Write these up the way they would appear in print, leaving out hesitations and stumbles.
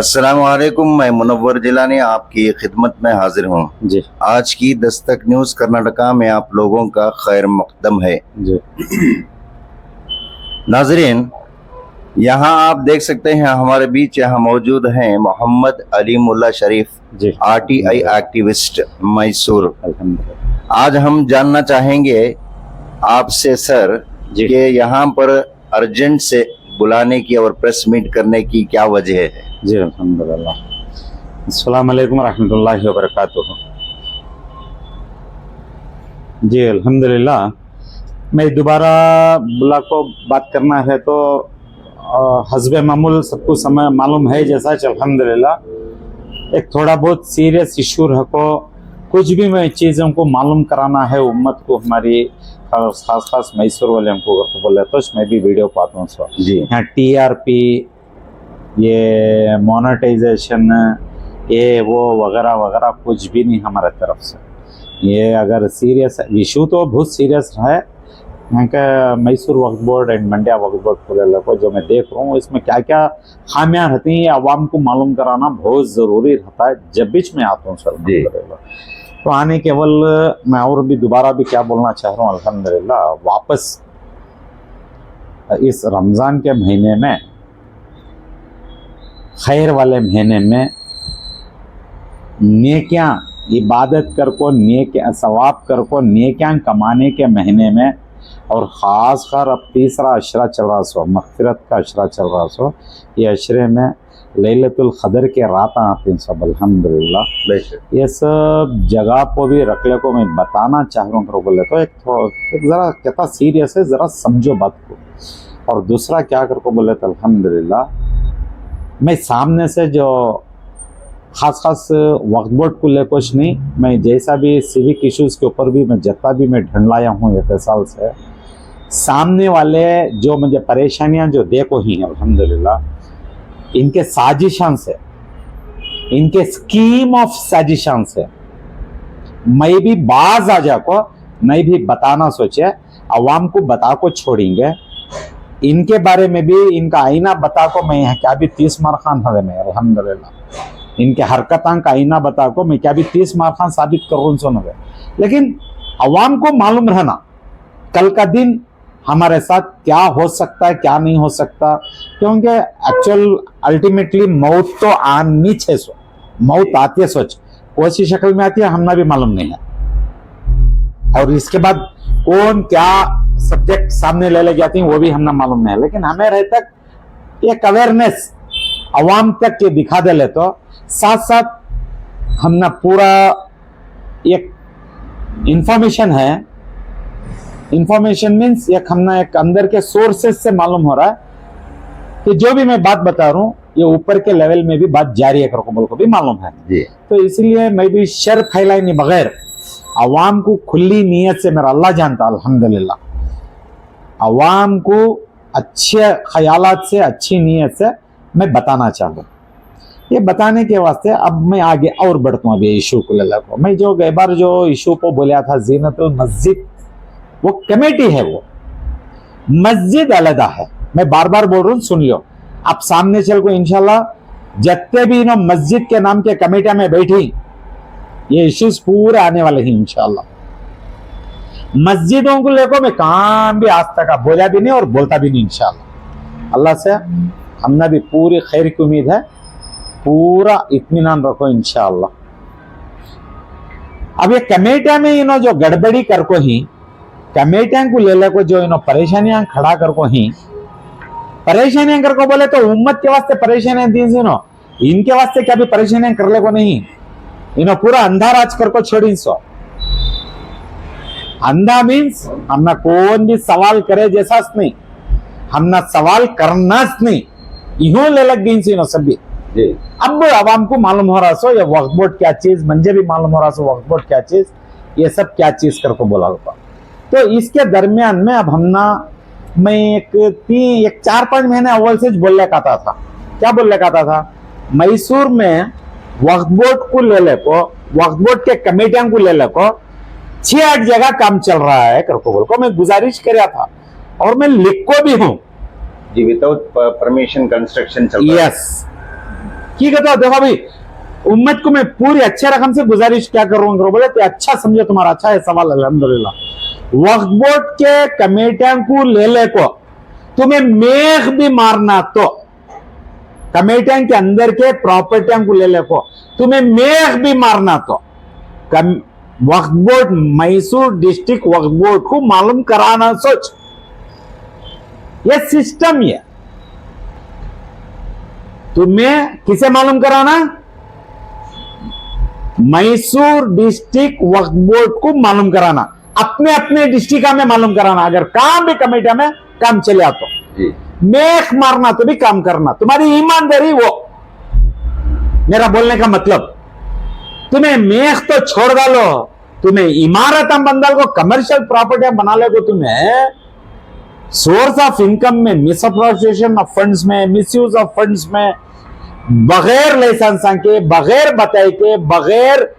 अस्सलामुअलैकुम, मैं मुनव्वर जिलानी आपकी खिदमत में हाजिर हूँ जी आज की दस्तक न्यूज़ कर्नाटका में आप लोगों का खैर मकदम है। जी नाजरीन, यहाँ आप देख सकते हैं हमारे बीच यहाँ मौजूद हैं मोहम्मद अली मुल्ला शरीफ, जी आरटीआई एक्टिविस्ट मैसूर। अल्हम्दुलिल्लाह। आज हम जानना चाहेंगे आपसे सर जी। कि यहाँ पर अर्जेंट से बुलाने की और प्रेस मीट करने की क्या वजह है? जी अल्हम्दुलिल्लाह। अस्सलाम वालेकुम रहमतुल्लाहि व बरकातुहू। जी अल्हम्दुलिल्लाह, मैं दोबारा बुला को बात करना है तो हस्बे मामूल सबको समय मालूम है जैसा अल्हम्दुलिल्लाह एक थोड़ा बहुत सीरियस इशू रखो, कुछ भी मैं चीज़ों को मालूम कराना है उम्मत को, हमारी खास मैसूर वाले हमको बोले तो मैं भी वीडियो पाता हूँ सर जी। यहाँ टीआरपी, ये मोनेटाइजेशन, ये वो वगैरह वगैरह कुछ भी नहीं हमारे तरफ से। ये अगर सीरियस इशू तो बहुत सीरियस है, यहाँ का Mysore Waqf board and Mandya Waqf board को जो मैं देख रहा हूँ इसमें क्या क्या खामियां रहती हैं, आवाम को मालूम कराना बहुत ज़रूरी रहता है जब बीच में आता हूँ सर। तो आने केवल मैं और भी दोबारा भी क्या बोलना चाह रहा हूँ, अल्हम्दुलिल्लाह वापस इस रमज़ान के महीने में, खैर वाले महीने में नेकियां इबादत कर को, नेकियां सवाब कर को, नेकियां कमाने के महीने में, और ख़ास कर अब तीसरा अशरा चल रहा सो, मग़फ़िरत का अशरा चल रहा सो, ये अशरे में लैलतुल क़द्र के रात आते हैं सब अल्हम्दुलिल्लाह। ये सब जगह को भी रखले को मैं बताना चाह रहा हूँ बोले तो एक ज़रा कितना सीरियस है, ज़रा समझो बात को। और दूसरा क्या कर को बोले तो अल्हम्दुलिल्लाह मैं सामने से जो खास वक्फ बोर्ड को ले कुछ नहीं, मैं जैसा भी सिविक इश्यूज़ के ऊपर भी मैं जितना भी मैं ढंढलाया हूँ इतने साल से, सामने वाले जो मुझे परेशानियाँ जो देखो ही अल्हम्दुलिल्लाह इनके साजिशां से, इनके स्कीम ऑफ साजिशां से मैं भी बाज आ जाको नहीं भी बताना सोचे, अवाम को बता को छोड़ेंगे, इनके बारे में भी इनका आईना बता को मैं यहाँ क्या भी 30 मार खान हवे मैं अल्हम्दुलिल्लाह, इनके हरकतां का आईना बता को मैं क्या भी 30 मार खान साबित करूँ सुन हवे। लेकिन अवाम को मालूम रहना कल का दिन हमारे साथ क्या हो सकता है क्या नहीं हो सकता, क्योंकि एक्चुअल अल्टीमेटली मौत तो आनी है, सो मौत आती है, सोच कौन सी शक्ल में आती है हमने भी मालूम नहीं है, और इसके बाद कौन क्या सब्जेक्ट सामने ले जाती है वो भी हमने मालूम नहीं है। लेकिन हमें रहे तक एक अवेयरनेस अवाम तक के दिखा दे ले तो साथ साथ हमने पूरा एक इंफॉर्मेशन है, इंफॉर्मेशन मीन्स एक हमने एक अंदर के सोर्सेस से मालूम हो रहा है कि जो भी मैं बात बता रहा हूँ ये ऊपर के लेवल में भी बात जारी है करको को भी मालूम है जी। तो इसलिए मैं भी शर फैलाए नहीं बगैर अवाम को खुली नीयत से, मेरा अल्लाह जानता अल्हम्दुलिल्लाह, अवाम को अच्छे ख्यालात से अच्छी नीयत से मैं बताना चाहूँ। ये बताने के वास्ते अब मैं आगे और बढ़ता हूँ अभी इशू को ले को। मैं जो गई बार जो इशू को बोला था ज़ीनतुल मस्जिद, वो कमेटी है, वो मस्जिद अलग है, मैं बार बार बोल रहा हूँ सुन लो। आप सामने चल को इंशाल्लाह जितने भी नो मस्जिद के नाम के कमेटियां में बैठी ये इश्यूज पूरे आने वाले हैं इंशाल्लाह। मस्जिदों को लेकर मैं काम भी आज तक बोला भी नहीं और बोलता भी नहीं इंशाल्लाह। अल्लाह से हमने भी पूरी खैर की उम्मीद है, पूरा इत्मीनान रखो इंशाल्लाह। अब ये कमेटियां में इनो जो गड़बड़ी कर को ही कमेटियां को ले को जो इनो परेशानियां खड़ा कर को ही परेशानियां कर को बोले तो उम्मत के वास्ते परेशानियां दी इनो, इनके वास्ते क्या भी परेशानियां कर ले को नहीं, इनो पूरा अंधा राज कर को छोड़ी सो। अंधा मीन्स हमने कौन भी सवाल करे जैसा नहीं, हमने सवाल करना नहीं, इहो ले लग गई इनो सभी। अब आवाम को मालूम हो रहा सो ये वक्फ बोर्ड क्या चीज, मंजे भी मालूम हो रहा सो वक्फ बोर्ड क्या चीज, ये सब क्या चीज कर को बोला होगा। तो इसके दरमियान में अब हमना मैं एक 4-5 महीने अव्वल से बोलने का था, क्या बोलने का था, मैसूर में वक्फ बोर्ड को ले को, वक्फ बोर्ड के कमेटियां को ले को 6-8 जगह काम चल रहा है करको बोल को मैं गुजारिश किया था, और मैं लिख को भी हूँ जी, विदाउट परमिशन कंस्ट्रक्शन चल रहा है। यस, ठीक है, तो देखो भाई उम्मत को मैं पूरी अच्छे रकम से गुजारिश क्या कर रहा हूँ, बोले तो अच्छा समझो, तुम्हारा अच्छा है सवाल अल्हम्दुलिल्लाह। वक्फ बोर्ड के कमेटियां को ले ले को तुम्हें मेख भी मारना, तो कमेटियां के अंदर के प्रॉपर्टियां को ले ले को तुम्हें मेख भी मारना, तो वक्फ बोर्ड मैसूर डिस्ट्रिक्ट वक्फ बोर्ड को मालूम कराना। सोच, ये सिस्टम है, तुम्हें किसे मालूम कराना? मैसूर डिस्ट्रिक्ट वक्फ बोर्ड को मालूम कराना, अपने अपने डिस्ट्रिक्ट में मालूम कराना। अगर काम भी कमेटिया में काम चले आ तो मेख मारना तो भी काम करना, तुम्हारी ईमानदारी। वो मेरा बोलने का मतलब, तुम्हें मेख तो छोड़ डालो, तुम्हें इमारत बंदल को कमर्शियल प्रॉपर्टी बना ले को तुम्हें सोर्स ऑफ इनकम में मिसअप्रोप्रिएशन ऑफ फंड्स में, मिसयूज ऑफ फंड्स में, बगैर लाइसेंस के, बगैर बताए के, बगैर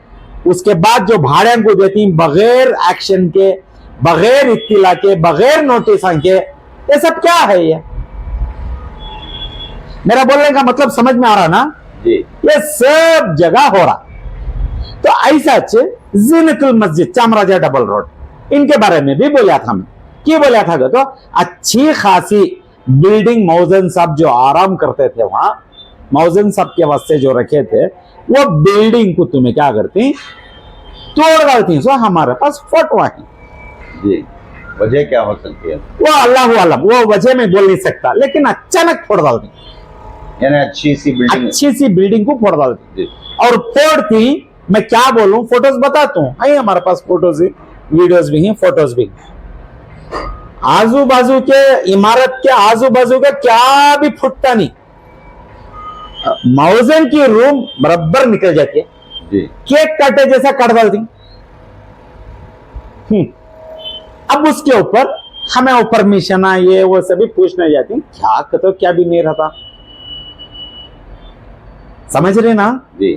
उसके बाद जो भाड़े को देती, बगैर एक्शन के, बगैर इत्तिला के, बगैर नोटिस के, ये सब क्या है? ये मेरा बोलने का मतलब समझ में आ रहा ना? ये सब जगह हो रहा। तो ऐसा जीनतुल मस्जिद चामराजा डबल रोड, इनके बारे में भी बोला था मैं। क्या बोला था? तो अच्छी खासी बिल्डिंग मौजन साहब जो आराम करते थे वहां, मौजन साहब के वास्ते जो रखे थे, वो बिल्डिंग को तुम्हें क्या करती? तोड़ डालती। सो हमारे पास फोटो है जी। वजह क्या हो सकती है? वो अल्लाह आलम, वो वजह में बोल नहीं सकता, लेकिन अचानक फोड़ डालती, यानी अच्छी सी बिल्डिंग को फोड़ डालती। और फोड़ती, मैं क्या बोलूं, फोटोज बताता हूं, है हमारे पास फोटोज, वीडियोज भी हैं, फोटोज भी। आजू बाजू के इमारत के आजू बाजू का क्या भी फुटता नहीं, मौजन की रूम बराबर निकल जाती है जी। केक काटे जैसा काट डालती। अब उसके ऊपर हमें वो परमिशन ये वो सभी पूछने जाती, क्या तो क्या भी नहीं रहता, समझ रहे ना जी।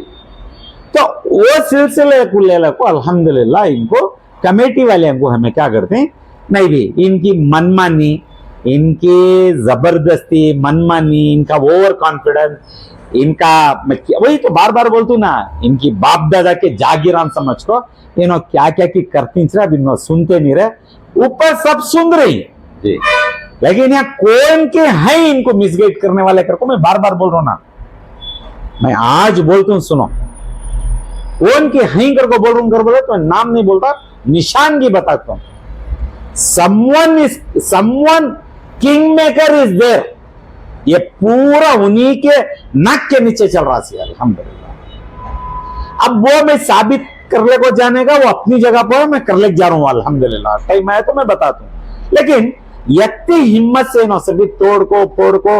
तो वो सिलसिले को ले को अल्हम्दुलिल्लाह, इनको कमेटी वाले को हमें क्या करते हैं, नहीं भी इनकी मनमानी, इनकी जबरदस्ती मनमानी, इनका ओवर कॉन्फिडेंस, इनका वही तो बार बार बोलतू ना, इनकी बाप दादा के जागीरान समझ को इन्हों क्या क्या की करती अब इन्हों सुनते नहीं रहे, ऊपर सब सुन रही जी। लेकिन यहाँ कौन के है इनको मिसगाइड करने वाले करको मैं बार बार बोल रहा हूं ना, मैं आज बोलता हूं सुनो, कौन के है करको बोल रहा हूं, कर बोले तो नाम नहीं बोलता, निशानगी बताता हूं। someone kingmaker is there, ये पूरा उन्हीं के नाक के नीचे चल रहा है अल्हम्दुलिल्लाह। अब वो मैं साबित कर ले को जाने का, वो अपनी जगह पर मैं कर ले जा रहा हूं अल्हम्दुलिल्लाह, टाइम आया तो मैं बताता हूं। लेकिन इतनी हिम्मत से ना सभी तोड़ को फोड़ को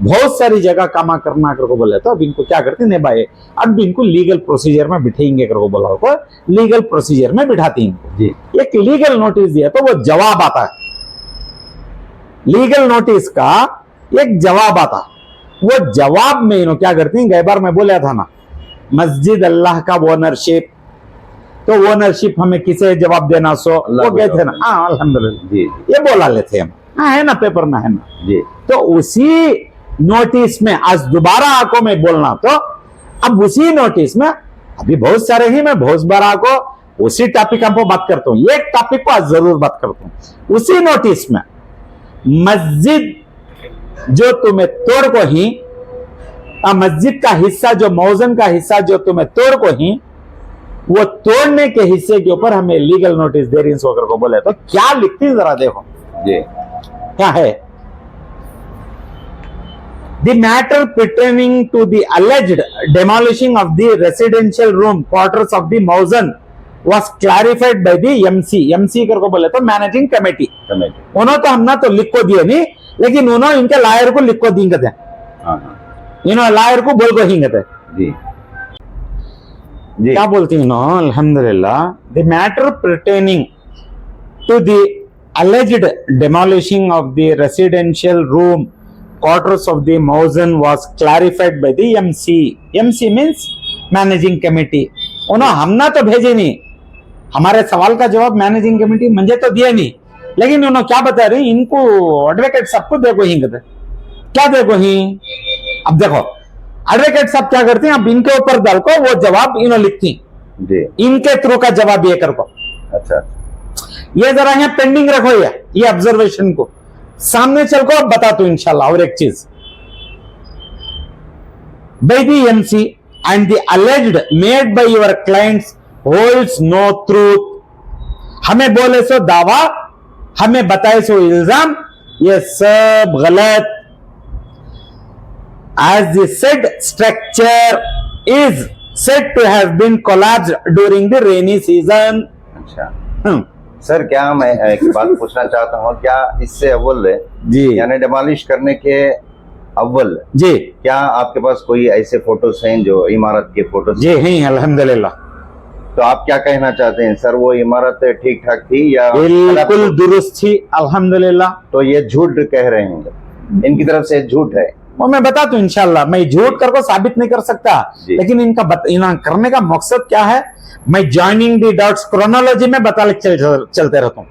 बहुत सारी जगह कामा करना कर को बोले, तो अब इनको क्या करते नहीं भाई, अब इनको लीगल प्रोसीजर में बिठाएंगे कर को बोला को, लीगल प्रोसीजर में बिठाती इनको जी। एक लीगल नोटिस दिया तो वो जवाब आता है, लीगल नोटिस का एक जवाब आता, वो जवाब में इन्हों क्या करती हैं, गई बार मैं बोला था ना, मस्जिद अल्लाह का ओनरशिप, तो ओनरशिप हमें किसे जवाब देना, सो वो गए थे ना, हाँ अल्हम्दुलिल्लाह जी, ये बोला लेते हम, हाँ है ना पेपर में है ना जी। तो उसी नोटिस में आज दोबारा आको मैं बोलना, तो अब उसी नोटिस में अभी बहुत सारे ही, मैं बहुत बार आको उसी टॉपिक पर बात करता हूँ, एक टॉपिक पर आज जरूर बात करता हूँ। उसी नोटिस में मस्जिद जो तुम्हें तोड़ को ही, मस्जिद का हिस्सा जो मौजन का हिस्सा जो तुम्हें तोड़ को ही, वो तोड़ने के हिस्से के ऊपर हमें लीगल नोटिस दे रही होकर को बोले, तो क्या लिखती जरा देखो जी, क्या है? The matter pertaining to the alleged demolishing of the residential room quarters of the Mausan was clarified by the MC। MC कर को बोले तो मैनेजिंग कमेटी। उन्होंने तो हमने तो लिख को दिए नहीं, लेकिन उन्होंने इनके लायर को लिख को देंगे थे, इन्होंने लायर को बोल को हिंगे थे जी। क्या बोलती है ना, अल्हम्दुलिल्लाह, the matter pertaining to the alleged demolishing of the residential room quarters of the Mausan was clarified by the MC। MC means managing committee। उन्होंने हमना तो भेजे नहीं, हमारे सवाल का जवाब मैनेजिंग कमेटी मुझे तो दिया नहीं, लेकिन उन्होंने क्या बता रहे, इनको एडवोकेट सबको देखो ही कहते, क्या देखो ही। अब देखो एडवोकेट साहब क्या करते हैं, अब इनके ऊपर डाल को वो जवाब इन्हों लिखती, जी इनके थ्रू का जवाब ये कर को, अच्छा ये जरा यहाँ पेंडिंग रखो, ये ऑब्जर्वेशन को सामने चल को अब बता तू इंशाल्लाह। और एक चीज, by the MC and the alleged made by your clients holds no truth। हमें बोले सो दावा, हमें बताए सो इल्जाम, ये सब गलत। As the said structure is said to have been collapsed during the rainy season। अच्छा सर, क्या मैं एक बात पूछना चाहता हूँ, क्या इससे अव्वल जी यानी डिमोलिश करने के अव्वल जी क्या आपके पास कोई ऐसे फोटोज हैं जो इमारत के फोटोज? जी हैं अल्हम्दुलिल्लाह। तो आप क्या कहना चाहते हैं सर, वो इमारत ठीक ठाक थी या बिल्कुल दुरुस्त थी अल्हम्दुलिल्लाह। तो ये झूठ कह रहे हैं, इनकी तरफ से झूठ है? वो मैं बता दूं इंशाल्लाह, मैं झूठ कर को साबित नहीं कर सकता, जी। लेकिन इनका करने का मकसद क्या है, मैं जॉइनिंग दी डॉट्स क्रोनोलॉजी में चलते रहता हूँ।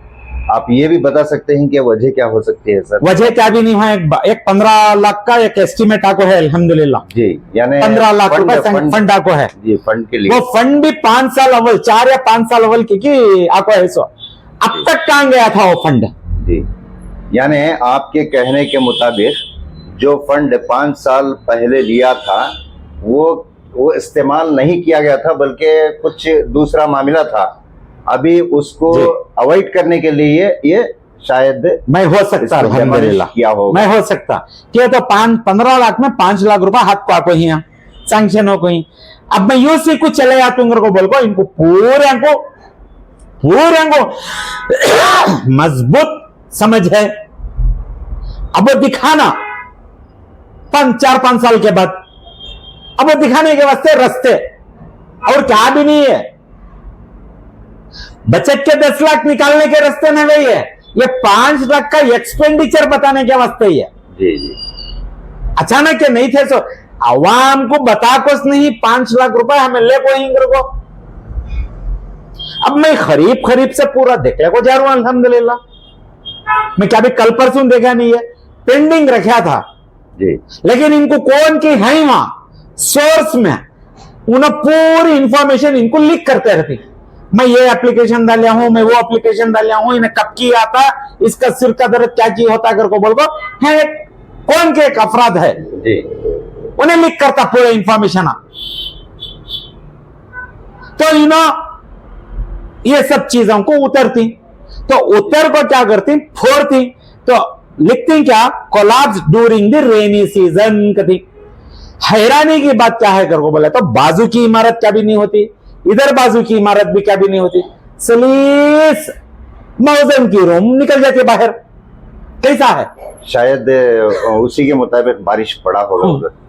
आप ये भी बता सकते हैं कि वजह क्या हो सकती है सर? वजह क्या भी नहीं है, एक 15 लाख का एक एस्टिमेट आको है अल्हम्दुलिल्लाह जी, यानी 15 लाख रुपए फंड आको है जी, फंड के लिए। वो फंड भी 5 साल अव्वल, 4 या 5 साल अव्वल की आको है सो। अब तक कहां गया था वो फंड? जी, यानी आपके कहने के मुताबिक जो फंड 5 साल पहले लिया था वो इस्तेमाल नहीं किया गया था, बल्कि कुछ दूसरा मामला था। अभी उसको अवॉइड करने के लिए ये शायद मैं हो सकता अल्हम्दुलिल्लाह किया होगा। मैं हो सकता कि तो 15 लाख में 5 लाख रुपए हाथ को आको ही सैंक्शन हो कोई। अब मैं यूं से कुछ चले जाता हूँ को बोल को, इनको पूरे को मजबूत समझ है। अब वो दिखाना 4-5 साल के बाद, अब वो दिखाने के वास्ते रास्ते और क्या भी नहीं है। बचत के 10 लाख निकालने के रास्ते में वही है, ये 5 लाख का एक्सपेंडिचर बताने के वास्ते ही है। जी जी, अचानक के नहीं थे सो आवाम को बता कुछ नहीं, 5 लाख रुपए हमें ले को। अब मैं खरीब से पूरा देखने को जा रहा हूं अल्हम्दुलिल्लाह। मैं क्या भी कल परसों देखा नहीं है, पेंडिंग रखा था जी। लेकिन इनको कौन की है वहां सोर्स में उन्हें पूरी इंफॉर्मेशन इनको लीक करते रहती। मैं ये एप्लीकेशन डालिया हूं, मैं वो एप्लीकेशन डालिया हूं, इन्हें कब की आता, इसका सिर का दर्द क्या की होता कर को बोल को है, कौन के एक अफराद है जी, उन्हें लीक करता पूरे इंफॉर्मेशन। तो ये सब चीजों को उतरती, तो उतर को क्या करती, फोड़ती, तो लिखती क्या, collapse during the rainy season कहती। हैरानी की बात क्या है कर को बोला, तो बाजू की इमारत क्या भी नहीं होती, इधर बाजू की इमारत भी क्या भी नहीं होती, सलीस मौसम की रूम निकल जाती बाहर। कैसा है? शायद उसी के मुताबिक बारिश पड़ा होगा उधर।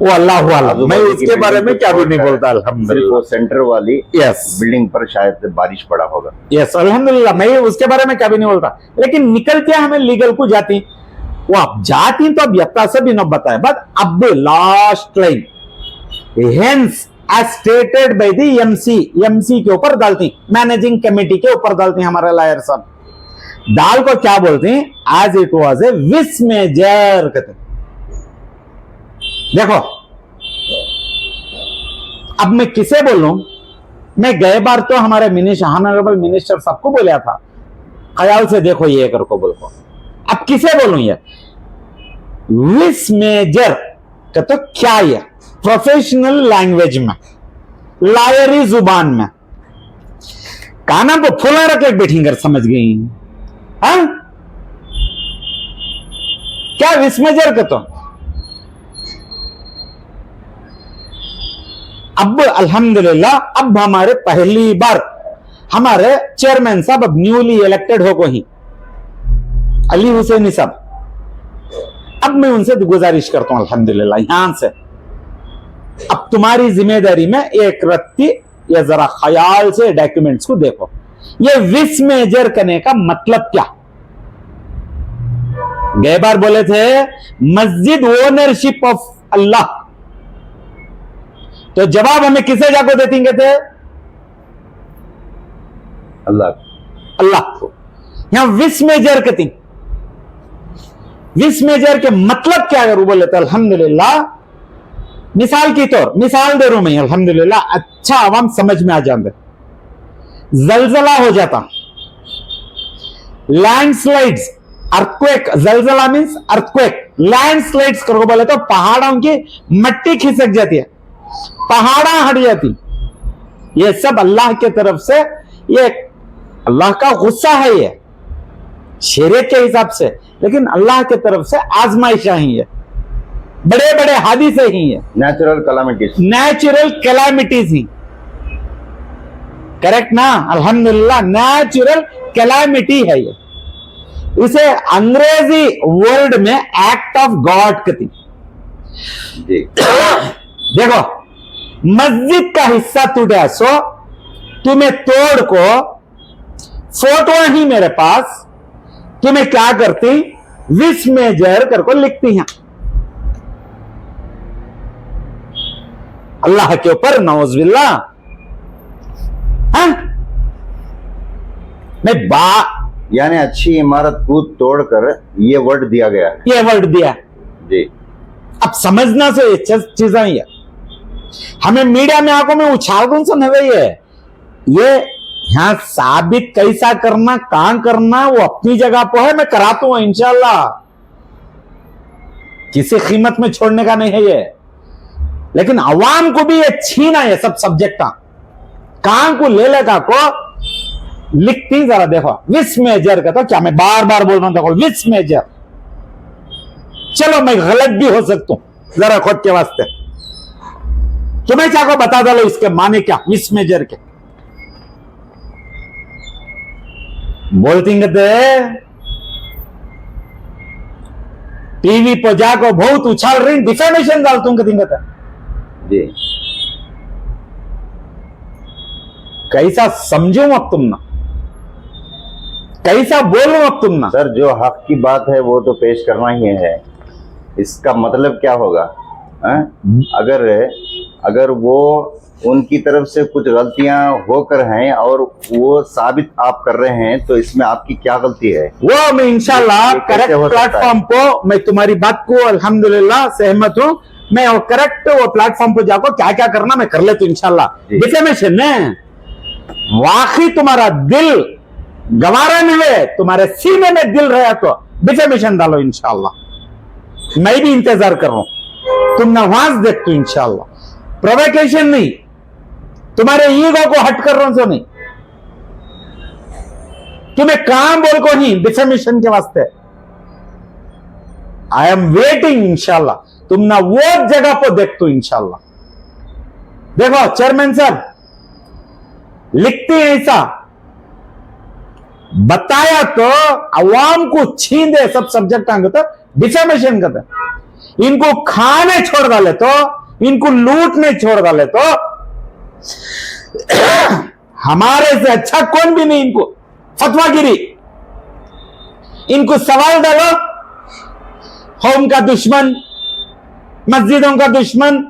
वो अल्लाह मैं उसके बारे में क्या भी नहीं बोलता अल्हम्दुलिल्लाह। वो सेंटर वाली यस बिल्डिंग पर शायद बारिश पड़ा होगा। यस अल्हम्दुलिल्लाह, मैं उसके बारे में क्या भी नहीं बोलता, लेकिन निकल क्या हमें लीगल को जाती, वो अब जाती तो अब यत्ता से भी न बताए। बट अब last line, hence as stated by the MC के ऊपर डालती, मैनेजिंग कमेटी के ऊपर डालती हमारे लॉयर साहब। दाल को क्या बोलते हैं, एज इट वाज ए विस मेजर कहते। देखो अब मैं किसे बोलूं, मैं गए बार तो हमारे ऑनरेबल मिनिस्टर सबको बोला था, ख्याल से देखो ये कर को बोल को। अब किसे बोलूं, ये विस मेजर का तो क्या, ये प्रोफेशनल लैंग्वेज में, लायरी जुबान में काना को फुला रख बैठी कर समझ गई। हाँ क्या विस मेजर का, तो अब अल्हम्दुलिल्लाह अब हमारे पहली बार हमारे चेयरमैन साहब अब न्यूली इलेक्टेड हो को ही अली हुसैनी साहब, अब मैं उनसे गुजारिश करता हूं अल्हम्दुलिल्लाह यहां से, अब तुम्हारी जिम्मेदारी में एक रत्ती या जरा ख्याल से डॉक्यूमेंट्स को देखो, ये विस मेजर करने का मतलब क्या। गए बार बोले थे मस्जिद ओनरशिप ऑफ अल्लाह, तो जवाब हमें किसे जाको देतेंगे थे, अल्लाह को। यहां विस मेजर कहती, विस मेजर के मतलब क्या अगर बोले तो अल्हम्दुलिल्लाह मिसाल की तौर मिसाल दे रहा हूं मैं, अल्हम्दुलिल्लाह अच्छा आवाम समझ में आ जाते। जलजला हो जाता, लैंडस्लाइड्स, अर्थक्वेक, जलजला मीन्स अर्थक्वेक, लैंडस्लाइड्स करो बोले तो पहाड़ों की मट्टी खिसक जाती है, पहाड़ा हट जाती। ये सब अल्लाह के तरफ से, ये अल्लाह का गुस्सा है, ये शरीयत के हिसाब से, लेकिन अल्लाह के तरफ से आजमाइशा ही है, बड़े बड़े हादिसे ही है, नेचुरल कैलामिटीज, नेचुरल कैलामिटीज ही, करेक्ट ना? अल्हम्दुलिल्लाह नेचुरल कैलामिटी है ये। इसे अंग्रेजी वर्ड में एक्ट ऑफ गॉड कहती। जी देखो, मस्जिद का हिस्सा टूटा सो तुम्हें तोड़ को, फोटो ही मेरे पास, तुम्हें क्या करती, विश मेजर कर को लिखती हैं अल्लाह के ऊपर, नौज़बिल्लाह। हाँ? मैं यानी अच्छी इमारत को तोड़कर ये वर्ड दिया गया है। ये वर्ड दिया जी। अब समझना से ये चीजें ही है, हमें मीडिया में आंखों में उछाल कौन सा नहीं है, ये यहां साबित कैसा करना, कहां करना, वो अपनी जगह पर है, मैं कराता हूं इंशाल्लाह, किसी कीमत में छोड़ने का नहीं है ये। लेकिन अवाम को भी ये छीना है सब सब्जेक्ट, कहां को ले लेगा को लिखती, जरा देखो विश मेजर का, तो क्या मैं बार बार बोल रहा हूं, देखो विश मेजर, चलो मैं गलत भी हो सकता हूं, जरा खुद के वास्ते तुम्हें क्या को बता दो इसके माने क्या, विश मेजर के बोलती कहते टीवी पर जाको बहुत उछाल रही, डिफेमेशन डालतू कहते जी। कैसा समझूं अब तुम ना, कैसा बोलूं अब तुम ना। सर जो हक की बात है वो तो पेश करना ही है, इसका मतलब क्या होगा? अगर वो उनकी तरफ से कुछ गलतियां होकर हैं और वो साबित आप कर रहे हैं, तो इसमें आपकी क्या गलती है? वो मैं इंशाल्लाह करेक्ट प्लेटफॉर्म को, मैं तुम्हारी बात को अल्हम्दुलिल्लाह सहमत हूं, मैं वो करेक्ट वो प्लेटफॉर्म पर जाकर क्या क्या करना मैं कर लेता हूं इंशाल्लाह। डिफेमेशन है, वाकई तुम्हारा दिल गवारा नहीं है, तुम्हारे सीने में दिल रहा तो डिफेमेशन डालो इंशाल्लाह, मैं भी इंतजार कर रहा हूं, तुम नवाज देखते हो इंशाल्लाह, प्रोवोकेशन नहीं, तुम्हारे ईगो को हट कर रहा हूं, नहीं तुम्हें काम बोल को ही डिफेमेशन के वास्ते, आई एम वेटिंग इंशाल्लाह, तुम ना वो जगह पर देखते हो इंशाल्लाह। देखो चेयरमैन सर लिखते हैं ऐसा, बताया तो अवाम को छीन दे सब सब्जेक्ट आगे तो डिफेमेशन करते, इनको खाने छोड़ डाले तो, इनको लूटने छोड़ डाले तो हमारे से अच्छा कौन भी नहीं, इनको फतवागिरी, इनको सवाल डालो, होम का दुश्मन, मस्जिदों का दुश्मन,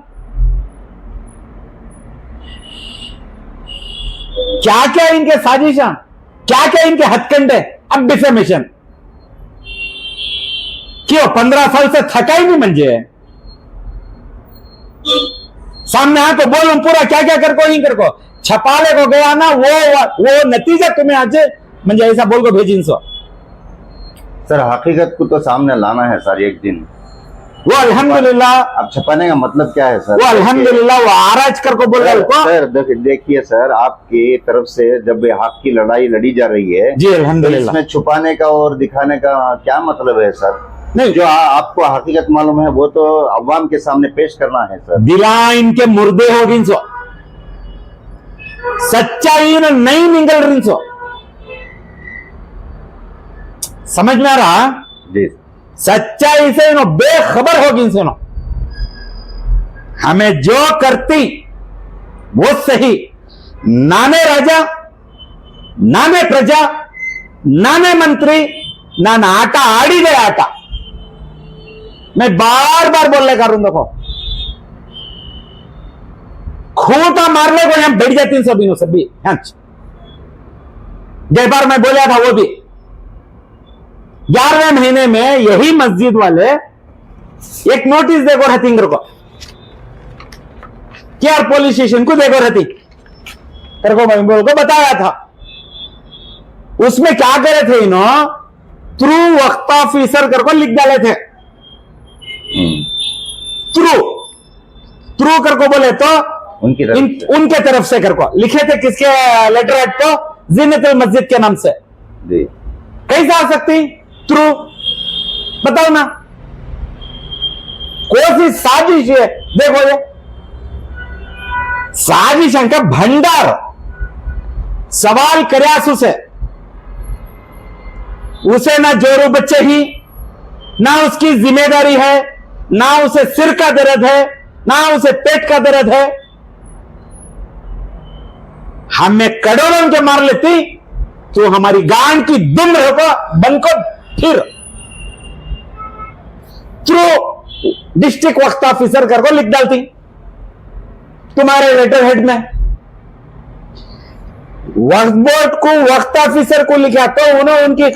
क्या क्या इनके साजिशा, क्या क्या इनके हथकंडे। अब डिफेमेशन क्यों 15 साल से थका ही नहीं मंजे, सामने आके बोलूं पूरा क्या क्या कर को, नहीं कर को छपाले को गया ना, वो नतीजा तुम्हें आज मंजे ऐसा बोल को भेजिन सो। सर हकीकत को तो सामने लाना है सर एक दिन, वो अल्हम्दुलिल्लाह, अब छपाने का मतलब क्या है सर? वो अल्हम्दुलिल्लाह वो आराज कर को बोल रहा है। सर देखिए सर, आपकी तरफ से जब ये हक की लड़ाई लड़ी जा रही है जी अल्हम्दुलिल्लाह, इसमें छुपाने का और दिखाने का क्या मतलब है सर? नहीं, जो आपको हकीकत मालूम है वो तो अवाम के सामने पेश करना है सर। दिला इनके मुर्दे हो गिन सो, सच्चाई न नहीं निकल रही सो, समझ में आ रहा? जी सच्चाई से इनो बेखबर हो गिन सुनो, हमें जो करती वो सही, नाने राजा, नाने प्रजा, नाने मंत्री, नाना आटा आड़ी गए आटा, मैं बार बार बोलने का रू, देखो खूंटा मारने को यहां बैठ जाती सभी सभी। जय बार मैं बोला था वो भी 11वें महीने में यही मस्जिद वाले एक नोटिस देखो हथिंगर को, केआर पुलिस स्टेशन को देखो रहती, तेरे को मैं बोल को बताया था। उसमें क्या करे थे इन्हों, थ्रू वक्त ऑफिसर कर को लिख डाले थे। थ्रू कर को बोले तो उनके तरफ से कर को लिखे थे। किसके लेटर हेड को? जीनतुल मस्जिद के नाम से। जी। कैसे आ सकती थ्रू? बताओ ना, कौन सी साजिश है? देखो ये साजिश का भंडार, सवाल करयास उसे ना जोरू बच्चे ही, ना उसकी जिम्मेदारी है, ना उसे सिर का दर्द है, ना उसे पेट का दर्द है। हमें करोड़ों के मार लेती तो हमारी गांड की दुम को बन को फिर थ्रू डिस्ट्रिक्ट वक्त ऑफिसर कर को लिख डालती तुम्हारे लेटर हेड में। वक्फ बोर्ड को वक्त ऑफिसर को लिखा तो उन्होंने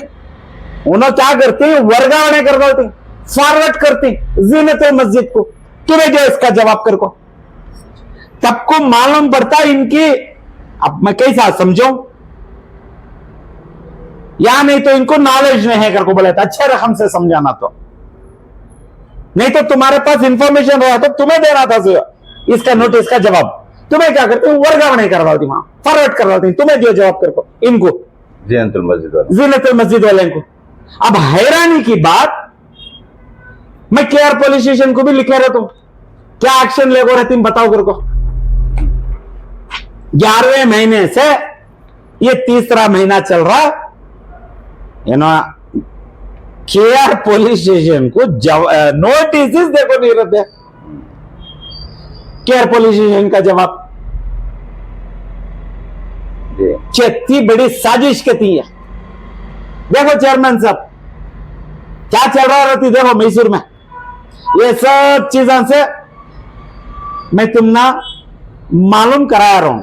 क्या करती, वर्गावने कर देती, फॉरवर्ड करती जीनतुल मस्जिद को। तुम्हें जो इसका जवाब कर को तब को मालूम पड़ता इनकी। अब मैं कैसा समझूं, या नहीं तो इनको नॉलेज नहीं है कर को बोले तो अच्छे रकम से समझाना, तो नहीं तो तुम्हारे पास इंफॉर्मेशन रहा तो तुम्हें देना था इसका नोटिस का जवाब। तुम्हें क्या करते हो, वर्गावने करवा दी, वहां फॉरवर्ड करवा दी, तुम्हें दियो जवाब कर को इनको, जीनतुल मस्जिद वाले को। अब हैरानी की बात, मैं केआर पुलिस स्टेशन को भी लिखे रहता हूं, क्या एक्शन ले गो रहती बताओ कर को। 11वें महीने से ये तीसरा महीना चल रहा, केआर पुलिस स्टेशन को नोटिस देखो नहीं रहते। केआर पुलिस स्टेशन का जवाब कितनी बड़ी साजिश कहती है। देखो चेयरमैन साहब क्या चल रहा रहती, देखो मैसूर में ये सब चीजों से मैं तुमना मालूम करा रहा हूं,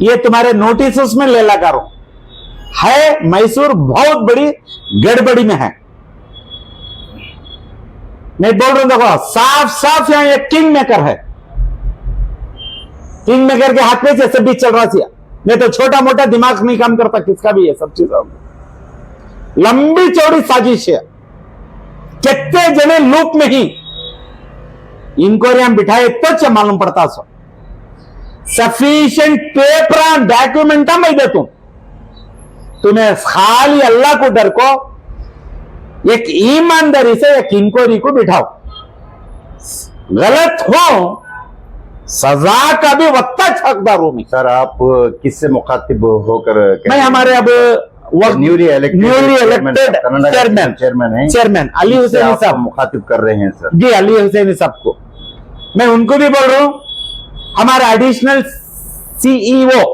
ये तुम्हारे नोटिस में ले लगा रहा हूं। है मैसूर बहुत बड़ी गड़बड़ी में है, मैं बोल रहा हूं। देखो साफ साफ यहां एक किंग मेकर है, किंग मेकर के हाथ में से सब भी चल रहा थी, नहीं तो छोटा मोटा दिमाग नहीं काम करता किसका भी, ये सब चीजों लंबी चौड़ी साजिश है। कितने जने लूप में ही इंक्वायरी बिठाए तो मालूम पड़ता सो। सफिशिएंट पेपर डॉक्यूमेंट मैं दे तुम्हें खाली अल्लाह को डर को एक ईमानदारी से एक इंक्वायरी को बिठाओ। गलत हो सजा का भी वत्ता हकदार हूं मैं। सर आप किससे मुखातिब होकर? मैं हमारे अब newly elected chairman Ali Husaini साहब मुखातिब कर रहे हैं सर। जी, अली हुसैनी साहब को मैं उनको भी बोल रहा हूं। हमारे additional CEO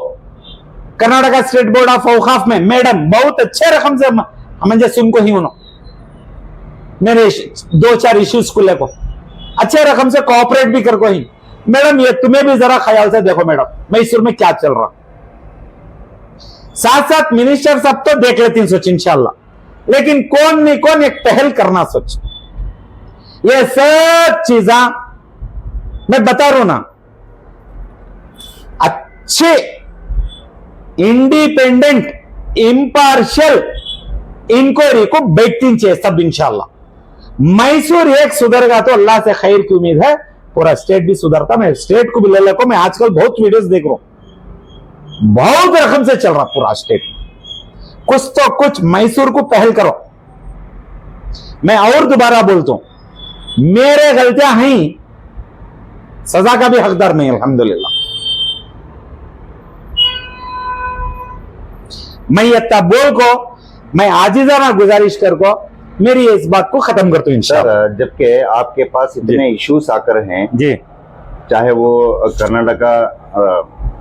Karnataka state board of Auqaf में मैडम बहुत अच्छे रकम से मुझे सुनको ही उन्होंने मेरे 2-4 इश्यूज को लेको अच्छे रकम से कोऑपरेट भी कर को ही। मैडम ये तुम्हें भी जरा ख्याल से देखो मैडम मैसूर में क्या चल रहा, साथ साथ मिनिस्टर सब तो देख लेती हैं सोच इंशाल्लाह, लेकिन कौन नहीं कौन एक पहल करना सोच। ये सब चीजा मैं बता रहा हूं ना, अच्छे इंडिपेंडेंट इंपार्शियल इंक्वायरी को बैठती चाहिए सब इंशाल्लाह। मैसूर एक सुधरेगा तो अल्लाह से खैर की उम्मीद है, पूरा स्टेट भी सुधरता। मैं स्टेट को भी ले लेको, मैं आजकल बहुत वीडियोस देख रहा हूं, बहुत रकम से चल रहा पूरा स्टेट। कुछ तो कुछ मैसूर को पहल करो। मैं और दोबारा बोलता हूं, मेरे गलतियां हैं, सजा का भी हकदार नहीं अल्हम्दुलिल्लाह। मैं ये बोल को मैं आजिज़ाना गुजारिश कर को मेरी इस बात को खत्म करता हूं इंशाल्लाह। जबकि आपके पास इतने इश्यूज आकर हैं जी, चाहे वो कर्नाटका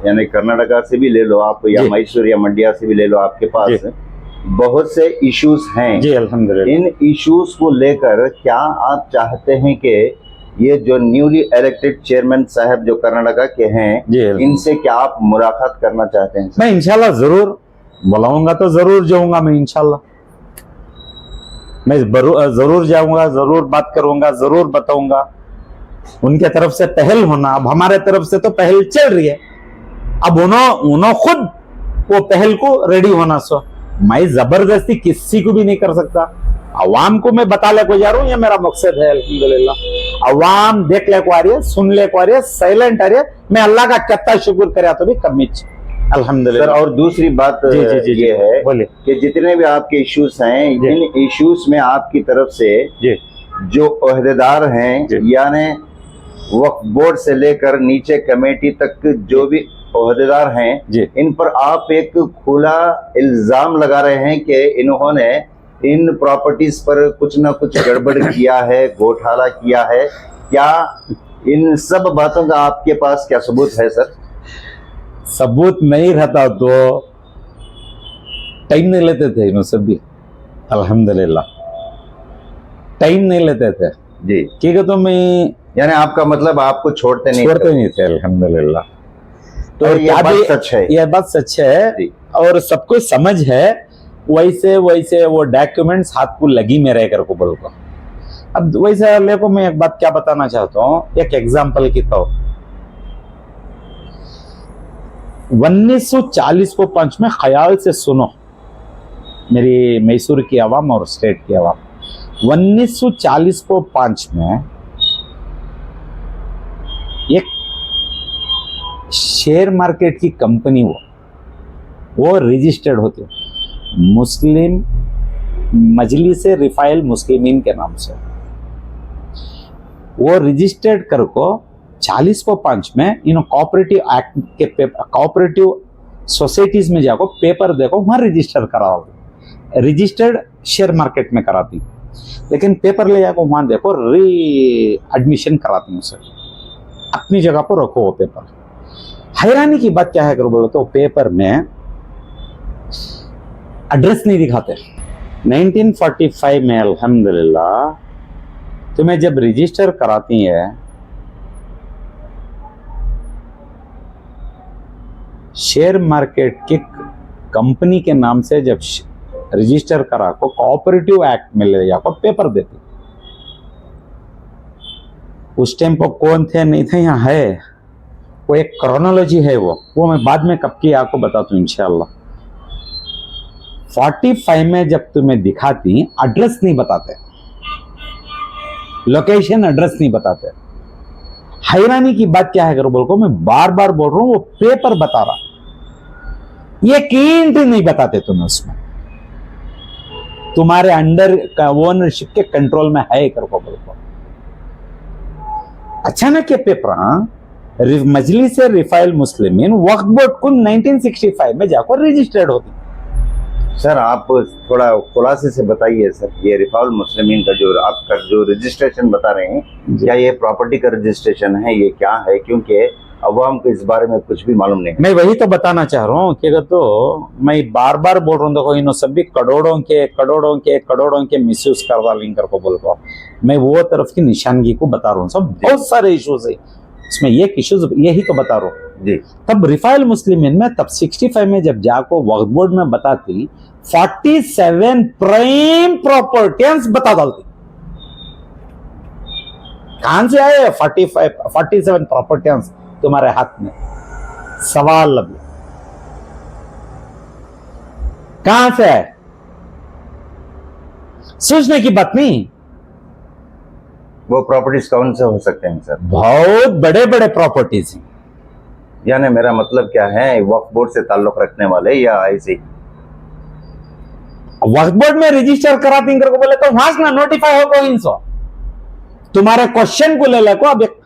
यानी कर्नाटका से भी ले लो आप, या मैसूर या मंडिया से भी ले लो, आपके पास बहुत से इश्यूज हैं जी अल्हम्दुलिल्लाह। इन इश्यूज को लेकर क्या आप चाहते हैं कि ये जो न्यूली इलेक्टेड चेयरमैन साहब जो कर्नाटका के हैं, इनसे क्या आप मुलाकात करना चाहते हैं? मैं इंशाल्लाह जरूर बुलाऊंगा, तो जरूर जाऊंगा मैं इंशाल्लाह। मैं जरूर जाऊंगा, जरूर बात करूंगा, जरूर बताऊंगा, उनके तरफ से पहल होना, अब हमारे तरफ से तो पहल चल रही है, अब उन्होंने खुद वो पहल को रेडी होना। सो मैं जबरदस्ती किसी को भी नहीं कर सकता। अवाम को मैं बता ले को जा रहा हूँ, ये मेरा मकसद है अल्हम्दुलिल्लाह। अवाम देख ले को आ रही है, सुन ले को आ रही है, साइलेंट आ रही है, मैं अल्लाह का कितना शुक्र करे तो भी कमी सर, अल्हम्दुलिल्लाह। और दूसरी बात ये है बोलिए कि जितने भी आपके इश्यूज हैं, इन इश्यूज में आपकी तरफ से जी जो ओहदेदार हैं, जी। यानी वक्फ बोर्ड से लेकर नीचे कमेटी तक जो भी ओहदेदार हैं, जी इन पर आप एक खुला इल्जाम लगा रहे हैं कि इन्होंने इन प्रॉपर्टीज पर कुछ ना कुछ गड़बड़ किया है, घोटाला किया है। क्या इन सब बातों का आपके पास क्या सबूत है सर? सबूत नहीं रहता तो टाइम नहीं लेते थे इन सब भी, अल्हम्दुलिल्लाह टाइम नहीं लेते थे जी, ठीक है। तो मैं यानी आपका मतलब आपको छोड़ते नहीं थे अल्हम्दुलिल्लाह। तो और ये क्या बात भी सच है। यह बात सच है जी। और सबको समझ है। वैसे वैसे वो डॉक्यूमेंट्स हाथ को लगी में रह कर को बोल को। अब वैसे लेको मैं एक बात क्या बताना चाहता हूँ, एक एग्जाम्पल की तो 1940 को पंच में ख्याल से सुनो मेरी मैसूर की आवाम और स्टेट की आवाम। 1940 को पंच में एक शेयर मार्केट की कंपनी वो रजिस्टर्ड होती है मुस्लिम मजलिस रिफाइल मुस्लिमीन के नाम से। वो रजिस्टर्ड कर को 40 को पंच में इन कोऑपरेटिव एक्ट के कोऑपरेटिव सोसाइटीज में जाको पेपर देखो, वहां रजिस्टर कराओ, रजिस्टर्ड शेयर मार्केट में कराती, लेकिन पेपर ले जाको वहां देखो री एडमिशन कराती उसे, अपनी जगह पर रखो वो पेपर। हैरानी की बात क्या है करो बोलो तो पेपर में एड्रेस नहीं दिखाते। 1945 में अल्हम्दुलिल्लाह तुम्हें जब रजिस्टर कराती है शेयर मार्केट की कंपनी के नाम से, जब रजिस्टर करा को कोऑपरेटिव एक्ट में ले जाकर पेपर देती। उस टाइम पर कौन थे नहीं थे यहाँ है, वो एक क्रोनोलॉजी है, वो मैं बाद में कब की आपको बताता हूँ इंशाअल्लाह। 45 में जब तुम्हें दिखाती एड्रेस नहीं बताते, लोकेशन एड्रेस नहीं बताते। हैरानी की बात क्या है बोल को मैं बार बार बोल रहा हूं, वो पेपर बता रहा, ये कीमत नहीं बताते तुम्हें, उसमें तुम्हारे अंडर का ओनरशिप के कंट्रोल में है कर को बोल को। अचानक ये पेपर मजलिस रिफाइल मुस्लिमीन वक्फ बोर्ड को 1965 में जाकर रजिस्टर्ड होती। सर आप थोड़ा खुलासे से बताइए सर, ये रिफाइल मुस्लिमीन का जो आपका जो रजिस्ट्रेशन बता रहे हैं, क्या ये प्रॉपर्टी का रजिस्ट्रेशन है, ये क्या है? क्योंकि अवाम को इस बारे में कुछ भी मालूम नहीं है। मैं वही तो बताना चाह रहा हूँ कि तो मैं बार बार बोल रहा हूँ, देखो इन सब भी करोड़ों के मिसयूज करवा लिंकर को बोल रहा हूँ। मैं वो तरफ की निशानगी को बता रहा हूँ, सब बहुत सारे इश्यूज है इसमें, एक इश्यूज यही तो बता रहा हूँ जी। तब रिफाइल मुस्लिमीन में तब 65 में जब जाको वक्फ बोर्ड में बताती 47 प्राइम प्रॉपर्टीज बता डालती। कहां से आए 47 प्रॉपर्टीज तुम्हारे हाथ में? सवाल लगे कहां से आए? सोचने की बात नहीं। वो प्रॉपर्टीज कौन से हो सकते हैं सर? बहुत बड़े बड़े प्रॉपर्टीज हैं। यानी मेरा मतलब क्या है, वक्फ बोर्ड से ताल्लुक रखने वाले या ऐसे? वक्फ बोर्ड में रजिस्टर कराती को बोले तो वहां ना नोटिफाई हो को इनसो तुम्हारे क्वेश्चन को ले ले को। अब एक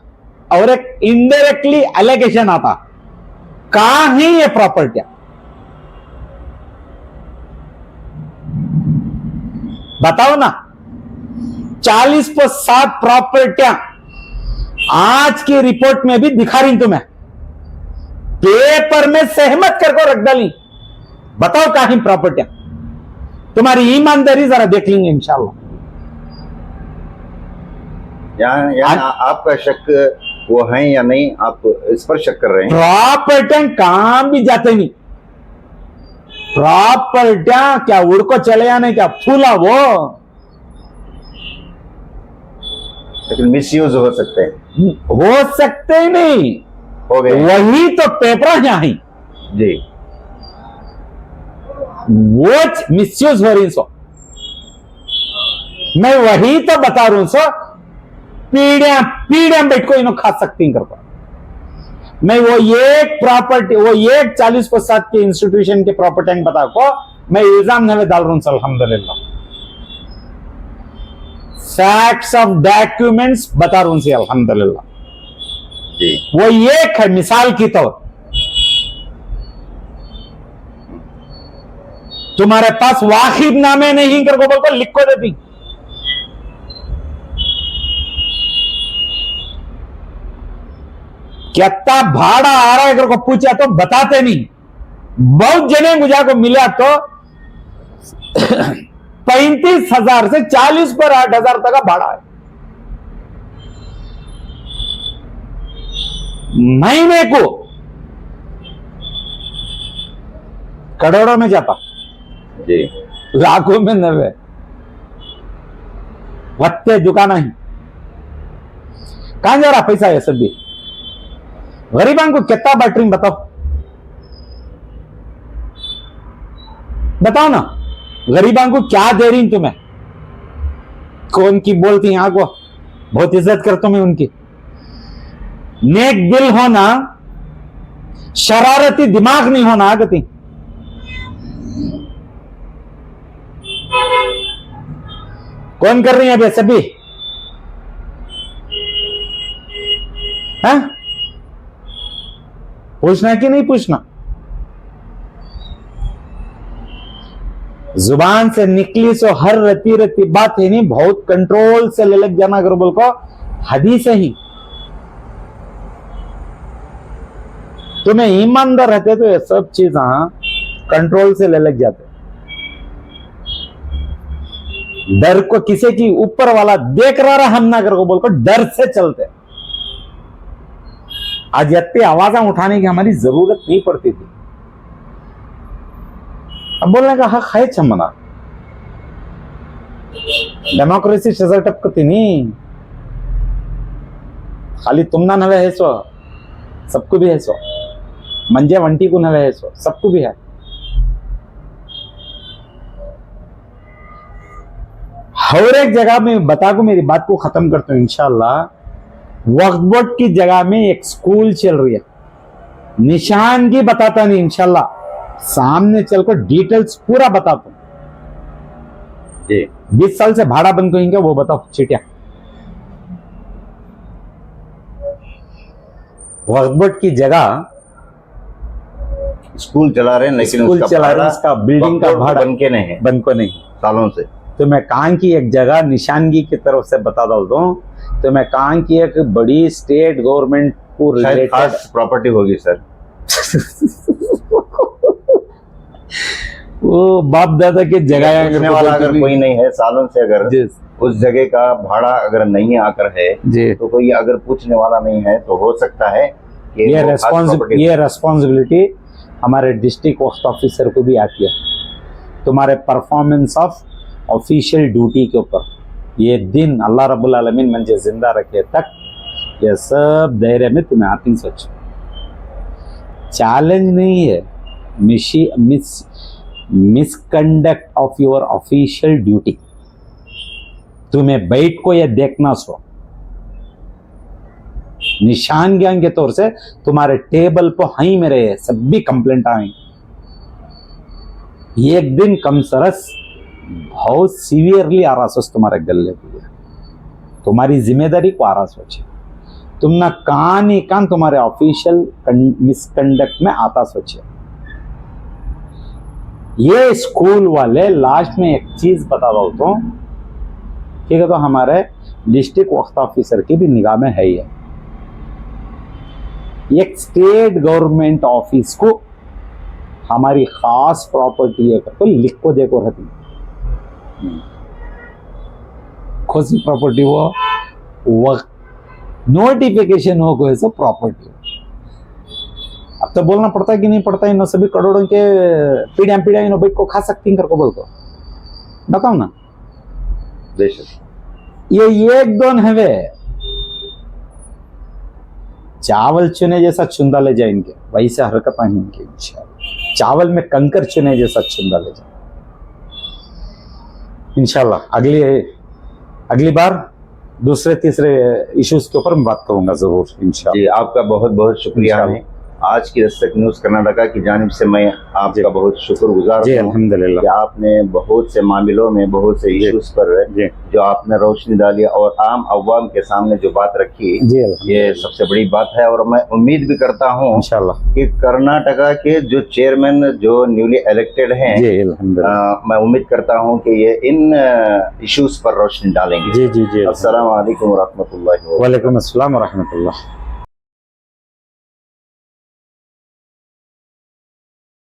और एक इनडायरेक्टली एलिगेशन आता, कहां है ये प्रॉपर्टियां? बताओ ना। 40% प्रॉपर्टियां आज की रिपोर्ट में भी दिखा रही तुम्हें, पेपर में सहमत करके रख डाली। बताओ कहां प्रॉपर्टियां? तुम्हारी ईमानदारी जरा देख लेंगे इंशाल्लाह। यहाँ आपका शक वो है या नहीं, आप इस पर शक कर रहे हैं? प्रॉपर्टियां कहां भी जाते नहीं। प्रॉपर्टियां क्या उड़ को चले आने, क्या फूला वो, लेकिन मिसयूज हो सकते हैं। हो सकते ही नहीं, हो गए वही तो पेपर यहाँ जी। वो मिसयूज हो रही सो, मैं वही तो बता रहा हूं सो, पीढ़ियां पीढ़ियां बैठ को इन्हों खा सकती कर पा। मैं वो एक प्रॉपर्टी, वो एक 40% के इंस्टीट्यूशन के प्रॉपर्टी बता को मैं इल्जाम नहीं डाल रहा हूं सर, अल्हम्दुलिल्लाह फैक्ट्स ऑफ डॉक्यूमेंट्स बता रहा हूं सर, अल्हम्दुलिल्लाह जी। वो एक है मिसाल की तौर। तुम्हारे पास वाकिब नामे नहीं कर को बोलकर लिख को देती, कितना भाड़ा आ रहा है अगर को पूछा तो बताते नहीं। बहुत जने मुझे को मिला तो 35,000 से 40 पर 8,000 तक का भाड़ा है महीने को, करोड़ों में जाता जी। लाखों में नवे वत्ते दुकान ही कहां जा रहा पैसा है सभी गरीबान को कितना बैटरी बताओ, बताओ ना गरीबान को क्या दे रही तुम्हें, कौन की बोलती यहां को बहुत इज्जत करता हूं मैं उनकी। नेक दिल होना, शरारती दिमाग नहीं होना आगती। कौन कर रही है अभी सभी, हैं? पूछना कि नहीं पूछना? जुबान से निकली सो हर रती रती बात है नहीं, बहुत कंट्रोल से ले लग जाना अगर बोल को हदीस है ही। तुम्हें ईमानदार रहते तो ये सब चीज कंट्रोल से ले लग जाते। डर को किसी की ऊपर वाला देख रहा हम ना कर को बोलकर डर से चलते। आज इतनी आवाजें उठाने की हमारी जरूरत नहीं पड़ती थी। अब बोलने का हक है चमना, डेमोक्रेसी शेजर टपकती नहीं, खाली तुम ना नवे है सो सबको भी है सो, मंजे वंटी को नवे है सो सबको भी है। हर एक जगह में बता को मेरी बात को खत्म करता हूं इंशाल्लाह। वक्त बोर्ड की जगह में एक स्कूल चल रही है, निशान की बताता नहीं इंशाल्लाह, सामने चलकर डिटेल्स पूरा बताता हूं जी। 20 साल से भाड़ा बंद करेंगे वो बताओ चिटिया। वक्त बोर्ड की जगह स्कूल चला रहे हैं लेकिन स्कूल उसका चला रहे भाड़ा हैं, उसका बिल्डिंग का वक्त भाड़ा बन के नहीं है बंद को नहीं। सालों से। तो मैं कहां की एक जगह निशानगी की तरफ से बता देता हूं, तो मैं कहां की एक बड़ी स्टेट गवर्नमेंट को शायद रिलेटेड खास प्रॉपर्टी होगी सर। वो बाप दादा के जगह पूछने वाला अगर कोई नहीं है सालों से, अगर उस जगह का भाड़ा अगर नहीं आकर है जी, तो कोई अगर पूछने वाला नहीं है तो हो सकता है कि ये वो खास property- रेस्पॉन्सिबिलिटी हमारे डिस्ट्रिक्ट वक्त ऑफिसर को भी आती है, तुम्हारे परफॉर्मेंस ऑफ ऑफिशियल ड्यूटी के ऊपर। ये दिन अल्लाह रब्बुल आलमीन मुझे जिंदा रखे तक ये सब दायरे में तुम्हें आती सोच। चैलेंज नहीं है misconduct of your official duty, तुम्हें बैठ को ये देखना सो निशान ज्ञान के तौर से तुम्हारे टेबल पर हाई में रहे सब भी कंप्लेंट आई। एक दिन कम सरस बहुत सीवियरली आ रहा सोच तुम्हारे गले पे, तुम्हारी जिम्मेदारी को आ रहा सोचे, तुम ना कान ही कान तुम्हारे ऑफिशियल मिसकंडक्ट में आता सोचे। ये स्कूल वाले लास्ट में एक चीज बता देता हूं, ठीक है? तो हमारे डिस्ट्रिक्ट वक्त ऑफिसर की भी निगाह में है ये, एक स्टेट गवर्नमेंट ऑफिस को हमारी खास प्रॉपर्टी है तो लिख को देखो रहती खुशी प्रॉपर्टी वो नोटिफिकेशन हो कोई सब प्रॉपर्टी। अब तो बोलना पड़ता है कि नहीं पड़ता है, इन सभी करोड़ों के पीढ़िया इन बैठ को खा सकती कर को बोल को बताओ ना। बेशक ये एक दोन है वे चावल चुने जैसा चुंदा ले जाए इनके, वैसे हरकत आएंगे इनकी इंशाल्लाह। चावल में कंकर चुने जैसा चुंदा ले जाए इंशाल्लाह। अगली बार दूसरे तीसरे इश्यूज के ऊपर मैं बात करूंगा जरूर इंशाल्लाह। जी, आपका बहुत बहुत शुक्रिया इंशाल्लाह। है। आज की दस्तक न्यूज़ कर्नाटका की जानिब से मैं आपका बहुत शुक्रगुजार जी हूँ अल्हम्दुलिल्लाह। कि आपने बहुत से मामलों में, बहुत से जी। इश्यूज पर जी जो आपने रोशनी डाली और आम अवाम के सामने जो बात रखी, जी ये अल्हम्दुलिल्लाह सबसे बड़ी बात है। और मैं उम्मीद भी करता हूँ इंशाल्लाह। कि कर्नाटका के जो चेयरमैन जो न्यूली इलेक्टेड हैं, जी अल्हम्दुलिल्लाह। मैं उम्मीद करता हूँ कि ये इन इश्यूज पर रोशनी डालेंगे। जी जी जी अस्सलाम वालेकुम व रहमतुल्लाहि व बरकातुहू। वालेकुम अस्सलाम व रहमतुल्लाह।